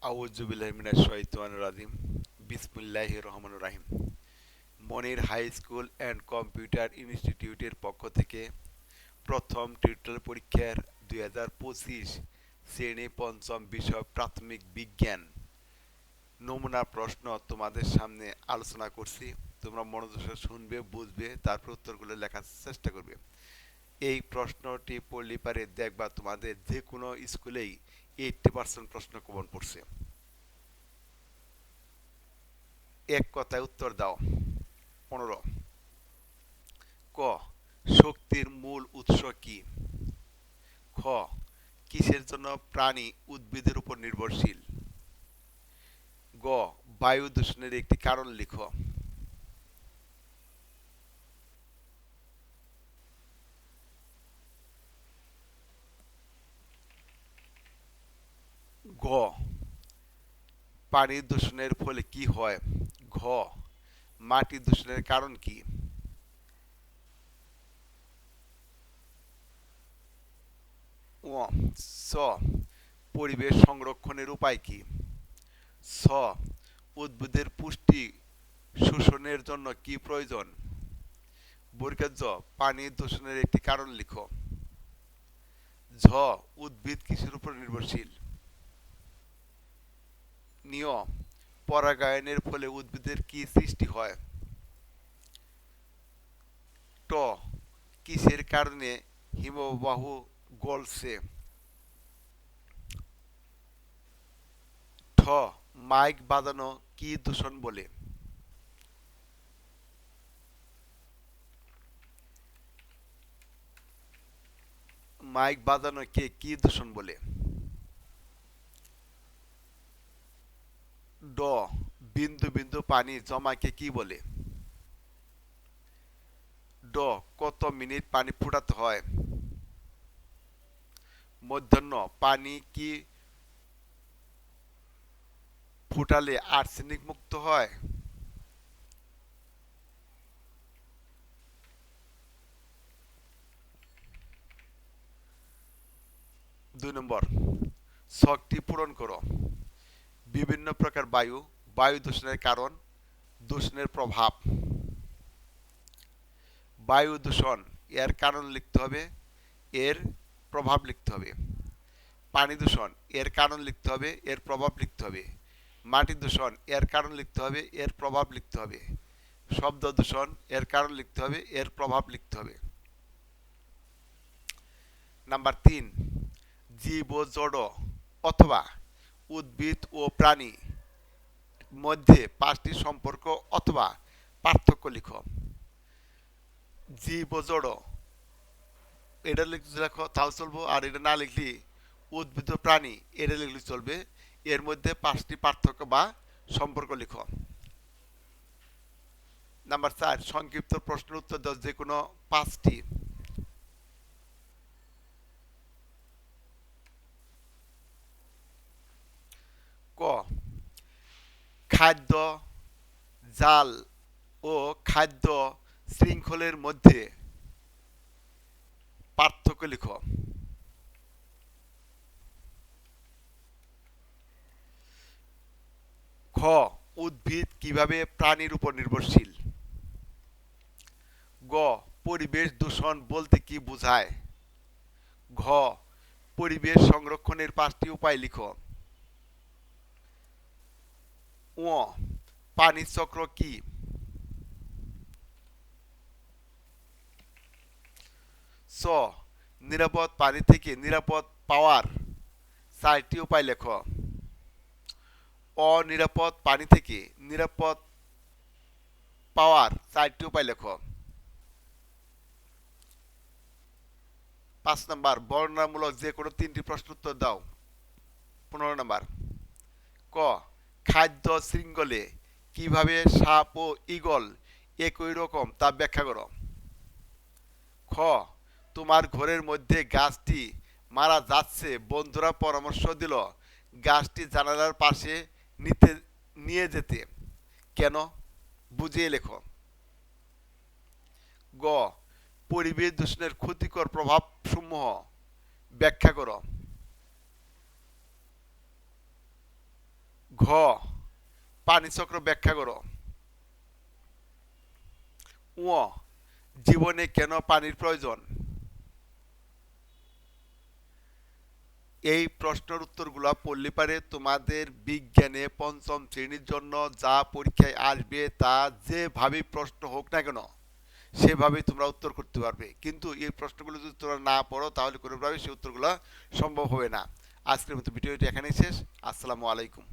আউযু বিল্লাহি মিনাশ শাইতানির রাজিম। বিসমিল্লাহির রহমানির রহিম। মনির হাই স্কুল অ্যান্ড কম্পিউটার ইনস্টিটিউটের পক্ষ থেকে প্রথম টিউটোরিয়াল পরীক্ষার 2025 শ্রেণী পঞ্চম বিষয় প্রাথমিক বিজ্ঞান নমুনা প্রশ্ন তোমাদের সামনে আলোচনা করছি। তোমরা মনোযোগ সহকারে শুনবে, বুঝবে, তারপর উত্তরগুলো লেখার চেষ্টা করবে। এই প্রশ্নটি পড়লে পারে দেখবা তোমাদের যে কোনো স্কুলেই 80% প্রশ্ন কমন পড়ছে। এক কথায় উত্তর দাও। 15। ক, শক্তির মূল উৎস কি? খ, কিসের জন্য প্রাণী উদ্ভিদের উপর নির্ভরশীল? গ, বায়ু দূষণের একটি কারণ লিখো। ঘ, পানি দূষণের ফলে কি হয়? ঘ, মাটি দূষণের কারণ কি? ও, স, পরিবেশ সংরক্ষণের উপায় কি? ছ, উদ্ভিদের পুষ্টি শোষণের জন্য কি প্রয়োজন? বর্গের জ, পানি দূষণের একটি কারণ লিখো। ঝ, উদ্ভিদ কিসের উপর নির্ভরশীল? নিয়, পরাগায়নের ফলে উদ্ভিদের কি সৃষ্টি হয়? ট, কিসের কারণে হিমবাহ গলছে? ঠ, মাইক বাজানো কি দূষণ বলে? মাইক বাজানো কে কি দূষণ বলে? ড, বিন্দু বিন্দু পানি জমাকে কি বলে? ড, কত মিনিট পানি ফুটাতে হয়? মধ্যাহ্ন, পানি কি ফুটালে আর্সেনিক মুক্ত হয়? 2 নম্বর, ছকটি পূরণ করো। বিভিন্ন প্রকার বায়ু, বায়ু দূষণের কারণ, দূষণের প্রভাব। বায়ু দূষণ, এর কারণ লিখতে হবে, এর প্রভাব লিখতে হবে। পানি দূষণ, এর কারণ লিখতে হবে, এর প্রভাব লিখতে হবে। মাটি দূষণ, এর কারণ লিখতে হবে, এর প্রভাব লিখতে হবে। শব্দ দূষণ, এর কারণ লিখতে হবে, এর প্রভাব লিখতে হবে। নাম্বার 3, জীব ও জড় অথবা উদ্ভিদ ও প্রাণী মধ্যে 5টি সম্পর্ক অথবা পার্থক্য লিখো। জীব ও জড়, এটা লিখতে লেখো তাও চলবো, আর এটা না লিখলি উদ্ভিদ ও প্রাণী এটা লিখলে চলবে। এর মধ্যে 5টি পার্থক্য বা সম্পর্ক লিখো। নাম্বার 4, সংক্ষিপ্ত প্রশ্নের উত্তর দাও যে কোনো 5টি। ক, খাদ্য জাল ও খাদ্য শৃঙ্খলের মধ্যে পার্থক্য লিখো। খ, উদ্ভিদ কিভাবে প্রাণীর উপর নির্ভরশীল? গ, পরিবেশ দূষণ বলতে কি বোঝায়? ঘ, পরিবেশ সংরক্ষণের 5টি উপায় লিখো। ও, পানি চক্র কি? চ, নিরাপদ পানি থেকে নিরাপদ পাওয়ার 4টি উপায় লেখো। অনিরাপদ পানি থেকে নিরাপদ পাওয়ার 4টি উপায় লেখো। 5 নম্বর, বর্ণনামূলক যে কোনো 3টি প্রশ্ন উত্তর দাও। 15 নম্বর, ক, খাদ্য শৃঙ্খলে কিভাবে সাপ ও ঈগল একই রকম তা ব্যাখ্যা করো। খ, তোমার ঘরের মধ্যে গাছটি মারা যাচ্ছে, বন্ধুরা পরামর্শ দিল গাছটি জানালার পাশে নিতে নিয়ে যেতে, কেন? বুঝিয়ে লেখো। গ, পরিবেশ দূষণের ক্ষতিকর প্রভাব সমূহ ব্যাখ্যা করো। ঘ পানি চক্র ব্যাখ্যা করো। ও জীবনে কেন পানির প্রয়োজন? এই প্রশ্নের উত্তরগুলো পড়লে পারে তোমাদের বিজ্ঞানে পঞ্চম শ্রেণীর জন্য যা পরীক্ষায় আসবে তা যেভাবে প্রশ্ন হোক না কেন সেভাবেই তোমরা উত্তর করতে পারবে। কিন্তু এই প্রশ্নগুলো যদি তোমরা না পড়ো তাহলে কোনোভাবে সেই উত্তরগুলো সম্ভব হবে না। আজকের মতো ভিডিওটি এখানেই শেষ। আসসালামু আলাইকুম।